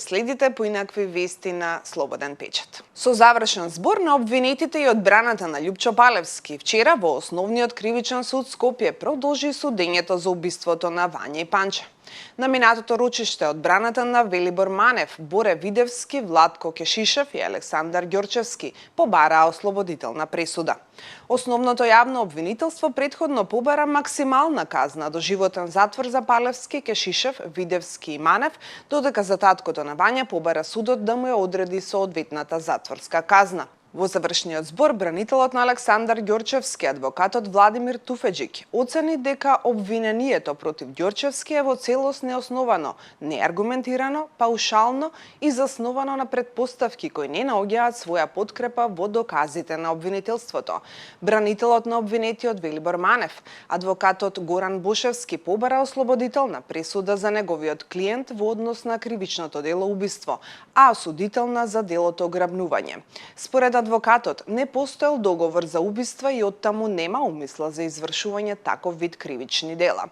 следите поинакви вести на Слободен печат. Со завршен збор на обвинетите и одбраната на Љупчо Палевски, вчера во Основниот кривичен суд Скопје продолжи судењето за убиството на Вања и Панче. На минатото ручиште одбраната на Велибор Манев, Боре Видевски, Владко Кешишев и Александар Ѓорчевски побараа ослободителна пресуда. Основното јавно обвинителство претходно побара максимална казна доживотен затвор за Палевски, Кешишев, Видевски и Манев, додека за таткото на Вања побара судот да му ја одреди соодветната затворска казна. Во завршниот збор, бранителот на Александар Ѓорчевски, адвокатот Владимир Туфеџик, оцени дека обвинението против Ѓорчевски е во целост неосновано, неаргументирано, паушално и засновано на предпоставки кои не наоѓаат своја подкрепа во доказите на обвинителството. Бранителот на обвинетиот Велибор Манев, адвокатот Горан Бошевски побара ослободителна пресуда за неговиот клиент во однос на кривичното дело убиство, а осудителна за делото ограбнување. Според адвокатот, не постоел договор за убиства и оттаму нема умисла за извршување таков вид кривични дела.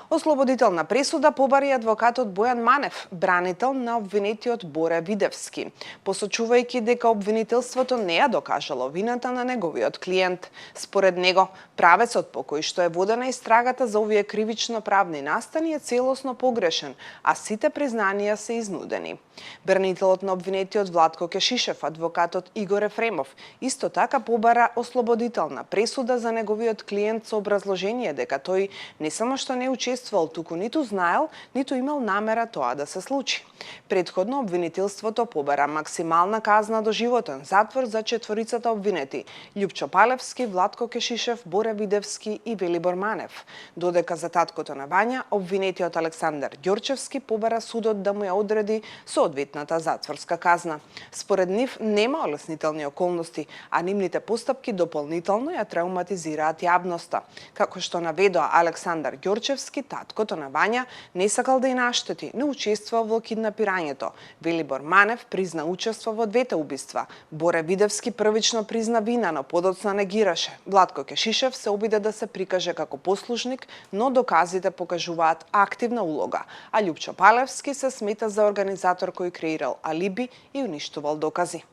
Ослободителна пресуда побари адвокатот Бојан Манев, бранител на обвинетиот Боре Видевски, посочувајќи дека обвинителството не ја докажало вината на неговиот клиент. Според него, правецот по кој што е водена истрагата за овие кривично правни настани е целосно погрешен, а сите признанија се изнудени. Бранителот на обвинетиот Владко Кешишев, адвокатот Игор Ефремов, исто така побара ослободителна пресуда за неговиот клиент со образложение дека тој не само што не учествувал, туку ниту знаел, ниту имал намера тоа да се случи. Претходно обвинителството побара максимална казна доживотен затвор за четворицата обвинети: Љупчо Палевски, Владко Кешишев, Боре Видевски и Велибор Манев, додека за таткото на Вања обвинетиот Александар Ѓорчевски побара судот да му ја одреди соодветната затворска казна. Според нив нема олеснителни околности, а нивните постапки дополнително ја травматизираат јавноста. Како што наведоа Александар Ѓорчевски, таткото на Вања не сакал да ја наштети, не учествувал во киднапирањето. Велибор Манев призна учество во двете убиства. Боре Видевски првично призна вина, но подоцна негираше. Владко Кешишев се обиде да се прикаже како послушник, но доказите покажуваат активна улога, а Љупчо Палевски се смета за организатор кој креирал алиби и уништувал докази.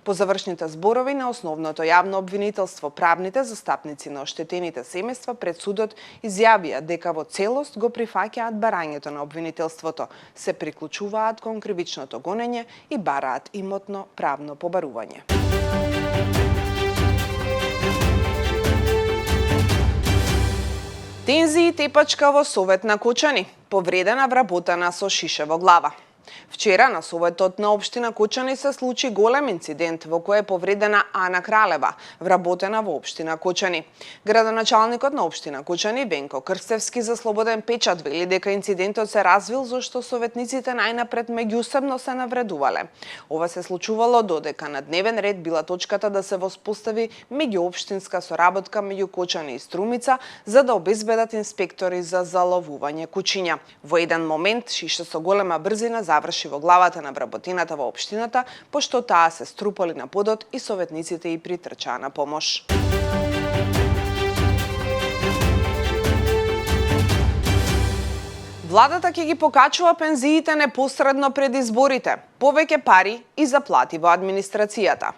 По завршните зборови на основното јавно обвинителство, правните застапници на оштетените семејства пред судот изјавија дека во целост го прифаќаат барањето на обвинителството, се приклучуваат кон кривичното гонење и бараат имотно правно побарување. Тензии тепачка во Совет на Кочани, повредена вработена со шише во глава. Вчера на Советот на општина Кочани се случи голем инцидент во кој е повредена Ана Кралева, вработена во општина Кочани. Градоначалникот на општина Кочани Венко Крстевски за Слободен печат вели дека инцидентот се развил зашто советниците најнапред меѓусебно се навредувале. Ова се случувало додека на дневен ред била точката да се воспостави меѓуопштинска соработка меѓу Кочани и Струмица за да обезбедат инспектори за заловување кучиња. Во еден момент шише со голема брзина заврши во главата на вработената во општината, пошто таа се струпали на подот и советниците и притрчаа на помош. Владата ќе ги покачува пензиите непосредно пред изборите, повеќе пари и заплати во администрацијата.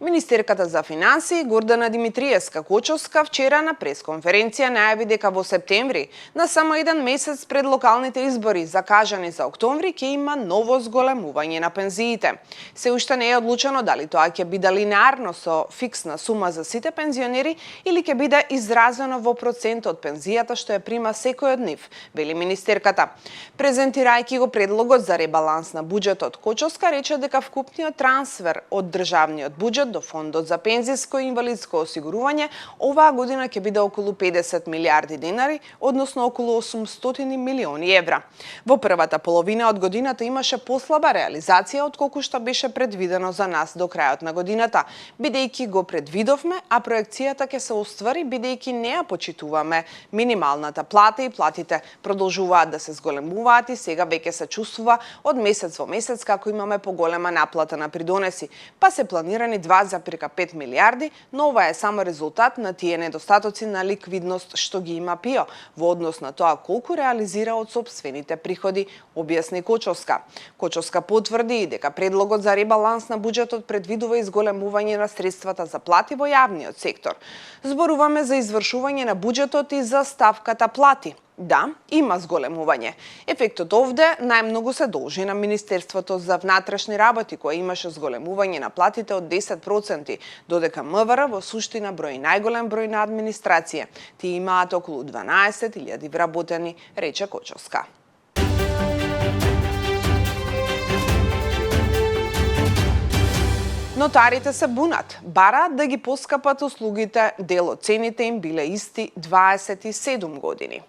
Министерката за финансии Гордана Димитриевска-Кочовска вчера на пресконференција најави дека во септември, на само еден месец пред локалните избори закажани за октомври, ќе има ново зголемување на пензиите. Се уште не е одлучено дали тоа ќе биде линеарно со фиксна сума за сите пензионери или ќе биде изразено во процент од пензијата што ја прима секој од нив, вели министерката. Презентирајќи го предлогот за ребаланс на буџетот, Кочовска рече дека вкупниот трансфер од државниот буџет до Фондот за пензиско и инвалидско осигурување оваа година ќе биде околу 50 милиарди денари, односно околу 800 милиони евра. Во првата половина од годината имаше послаба реализација отколку што беше предвидено за нас до крајот на годината, бидејќи го предвидовме, а проекцијата ќе се оствари бидејќи не ја почитуваме минималната плата и платите продолжуваат да се зголемуваат и сега веќе се чувствува од месец во месец како имаме поголема наплата на придонеси, па се планирани 2 2,5 милиарди, но ова е само резултат на тие недостатоци на ликвидност што ги има ПИО во однос на тоа колку реализира од сопствените приходи, објасни Кочовска. Кочовска потврди и дека предлогот за ребаланс на буџетот предвидува изголемување на средствата за плати во јавниот сектор. Зборуваме за извршување на буџетот и за ставката плати. Да, има зголемување. Ефектот овде најмногу се должи на Министерството за внатрешни работи, кое имаше зголемување на платите од 10%, додека МВР во суштина брои најголем број на администрација. Тие имаат околу 12.000 вработени, рече Кочовска. Нотарите се бунат, бараат да ги поскапат услугите, дел од цените им биле исти 27 години.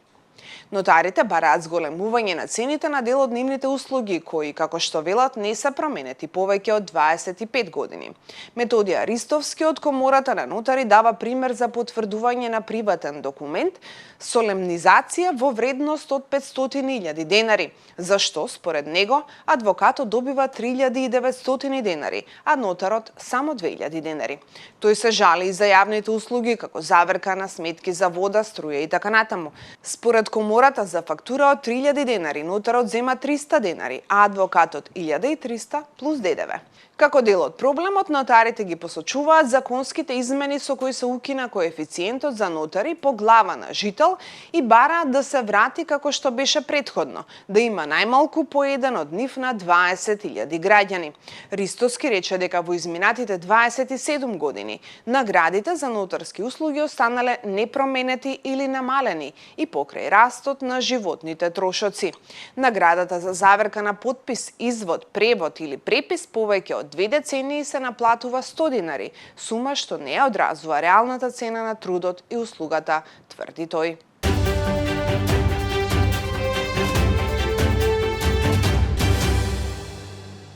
Нотарите бараат зголемување на цените на дел од нивните услуги, кои, како што велат, не се променети повеќе од 25 години. Методија Ристовски од Комората на нотари дава пример за потврдување на приватен документ, солемнизација во вредност од 500.000 денари, зашто, според него, адвокатот добива 3.900 денари, а нотарот само 2.000 денари. Тој се жали и за јавните услуги, како заверка на сметки за вода, струја и така натаму. Според Комората за фактура од 3.000 денари, нотарот зема 300 денари, а адвокатот 1.300 плюс ДДВ. Како дел од проблемот, нотарите ги посочуваат законските измени со кои се укина коефициентот за нотари по глава на жител и бараат да се врати како што беше претходно, да има најмалку по еден од нив на 20.000 граѓани. Ристовски рече дека во изминатите 27 години наградите за нотарски услуги останале непроменети или намалени и покрај растот на животните трошоци. Наградата за заверка на потпис, извод, превод или препис повеќе од 2 децении се наплатува 100 денари, сума што не одразува реалната цена на трудот и услугата, тврди тој.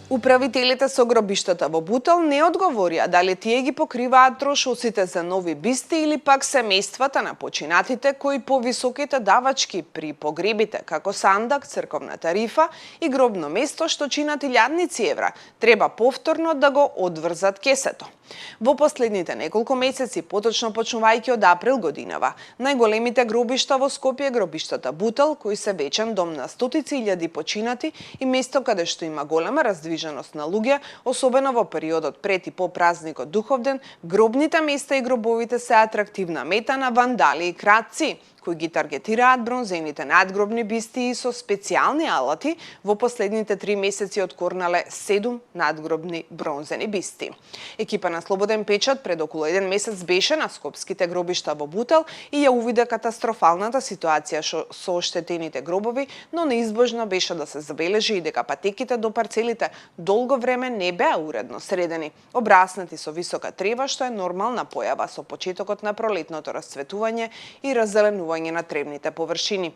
Управителите со гробиштата во Бутел не одговорија дали тие ги покриваат трошоците за нови бисти или пак семејствата на починатите кои по високите давачки при погребите, како сандак, црковна тарифа и гробно место што чинат илјадници евра, треба повторно да го одврзат кесето. Во последните неколку месеци, поточно почнувајќи од април годинава, најголемите гробишта во Скопје гробиштата Бутел, кои се вечен дом на стотици илјади починати и место каде што има голема раздвиженост на луѓе, особено во периодот пред и по празникот Духовден, гробните места и гробовите се атрактивна мета на вандали и кратци, кои ги таргетираат бронзените надгробни бисти и со специјални алати во последните 3 месеци откорнале 7 надгробни бронзени бисти. Екипа на Слободен печат пред околу 1 месец беше на скопските гробишта во Бутел и ја увиде катастрофалната ситуација со оштетените гробови, но неизбежно беше да се забележи и дека патеките до парцелите долго време не беа уредно средени, обраснати со висока трева, што е нормална појава со почетокот на пролетното расцветување и раззеленување на тревните површини.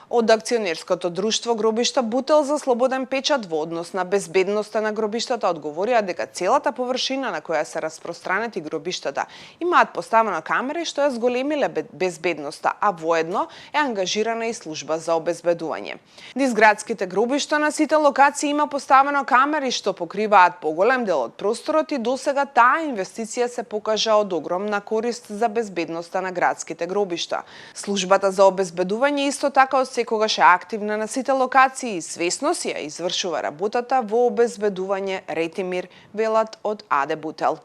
Од акционерското друштво Гробишта Бутел за Слободен печат во однос на безбедноста на гробиштата одговорија дека целата површина на која се распространети гробиштата имаат поставена камери што ја зголемиле безбедноста, а воедно е ангажирана и служба за обезбедување. Низ градските гробишта на сите локации има поставено камери што покриваат поголем дел од просторот и досега таа инвестиција се покажа од огромна корист за безбедноста на градските гробишта. Службата за обезбедување исто така секогаш е активна на сите локации и свесно си ја извршува работата во обезбедување, ред и мир, велат од АД Бутел.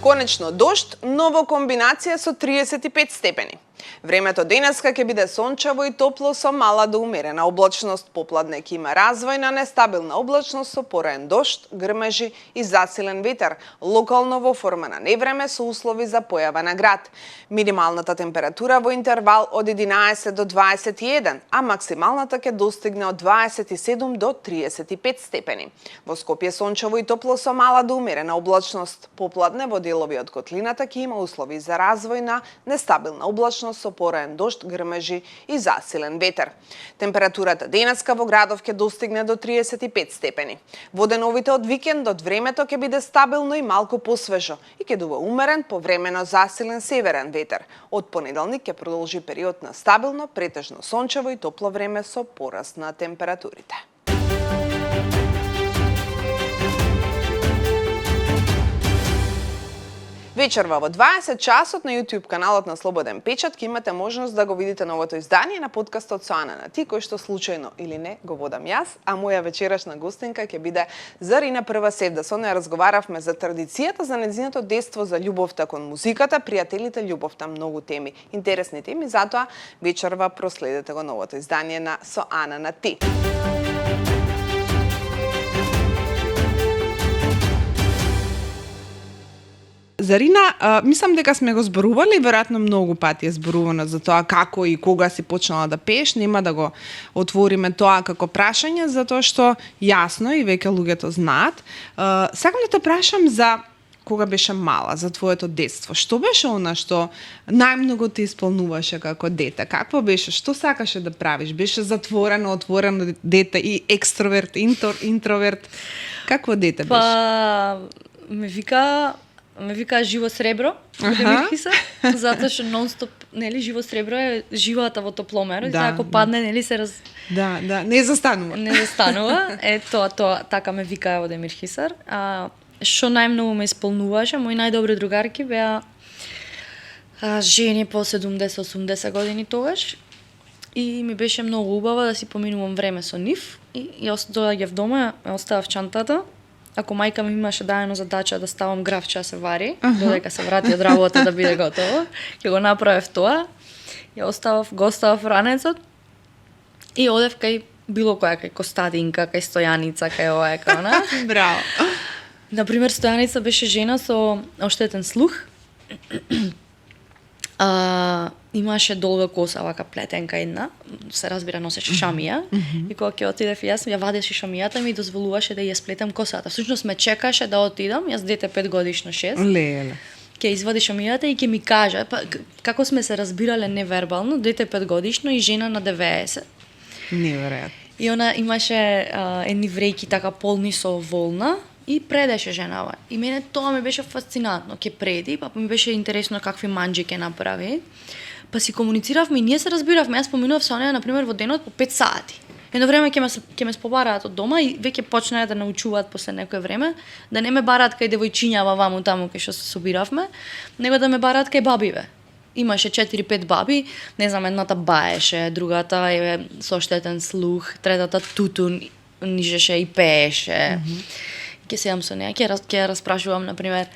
Конечно дожд, но во комбинација со 35 степени. Времето денеска ќе биде сончево и топло со мала до умерена облачност. Попладне ќе има развојна нестабилна облачност со пораен дожд, грмежи и засилен ветер, локално во форма на невреме со услови за појава на град. Минималната температура во интервал од 11 до 21, а максималната ќе достигне од 27 до 35 степени. Во Скопје сончево и топло со мала до умерена облачност. Попладне во делови од котлината ќе има услови за развојна нестабилна облачност со пораен дожд, грмежи и засилен ветер. Температурата денеска во градов ќе достигне до 35 степени. Во деновите од викендот времето ќе биде стабилно и малку посвежо и ќе дува умерен, повремено засилен северен ветер. Од понеделник ќе продолжи период на стабилно, претежно сончево и топло време со пораст на температурите. Вечерва во 20 часот на YouTube каналот на Слободен печат ќе имате можност да го видите новото издание на подкастот со Ана на ти, кој што случајно или не го водам јас, а моја вечерашна гостинка ќе биде Зарина Првасевда. Со неја разговаравме за традицијата, за нејзиното детство, за љубовта кон музиката, пријателите, љубовта, многу теми, интересни теми, затоа вечерва проследете го новото издание на Со Ана на ти. Зарина, мислам дека сме го зборували, веројатно многу пати е зборувано за тоа како и кога си почнала да пееш, нема да го отвориме тоа како прашање, затоа што јасно и веќе луѓето знаат. Сакам да те прашам за кога беше мала, за твоето детство. Што беше она што најмногу те исполнуваше како дете? Какво беше? Што сакаше да правиш? Беше затворено, отворено дете и екстроверт, интроверт? Какво дете беше? Па, ме вика живо сребро, Демир Хисар, затоа што нонстоп, нели, живо сребро е живоата во топломер, и ако падне, нели, се Да, не застанува. Не застанува. Тоа така ме вика во Демир Хисар. Што најмногу ме исполнуваше, мои најдобри другарки беа жени по 70-80 години тогаш. И ми беше многу убаво да си поминувам време со нив. И јас доаѓав дома, ја оставав чантата. Ако мајка ми имаше даено задача да ставам гравче да се вари, додека се врати од работа да биде готово, ќе го направев тоа. Ја го оставав ранецот и одев кај било која, кај Костадинка, кај Стојаница, кај ова, кај она. Браво. Например, Стојаница беше жена со оштетен слух. Имаше долга коса, вака плетенка една, се разбира носеше шамија, и кога ќе отидев јас, ја вадеше шамијата и ми дозволуваше да ја сплетам косата. Всушност ме чекаше да отидам, јас дете 5 годишно 6. Леле. Ќе извади шамијата и ќе ми каже, па како сме се разбирале невербално, дете 5 годишно и жена на 90. Неверојатно. И она имаше едни врејки така полни со волна, и предеше женава. И мене тоа ми беше фасцинантно. Ке преди, па ми беше интересно какви манџи ќе направи. Па си комунициравме и ние се разбиравме. Јас поминував со неја, например, во денот по 5 сати. Едно време ќе ме спобараат од дома и веќе почнаа да научуваат после некое време, да не ме бараат кај девојчињава ваму таму кај што се собиравме, него да ме бараат кај бабиве. Имаше 4-5 баби, не знам, едната баеше, другата е со оштетен слух, третата тутун нижеше и пееше. Ќе седам со неја, ќе распрашувам, например,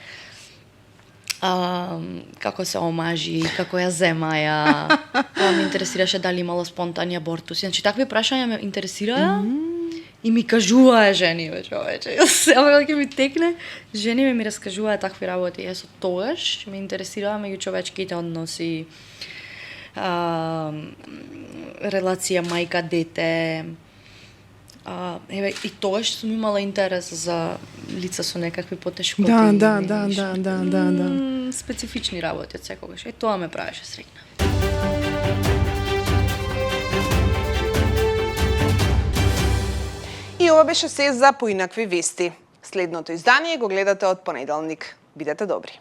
како се омажи, како ја земаја. Тоа ме интересираше дали имала спонтани абортуси. Значи, такви прашања ме интересираа и ми кажуваа жени, човече. Ама кога ќе ми текне, жени ми раскажуваа такви работи. Јас од тогаш ме интересираа меѓучовечките односи, релација мајка-дете. И тогаш сум имала интерес за лица со некакви потешкоти. Да. Специфични работи од секогаш. И тоа ме правеше среќна. И ова беше се за поинакви вести. Следното издание го гледате од понеделник. Бидете добри.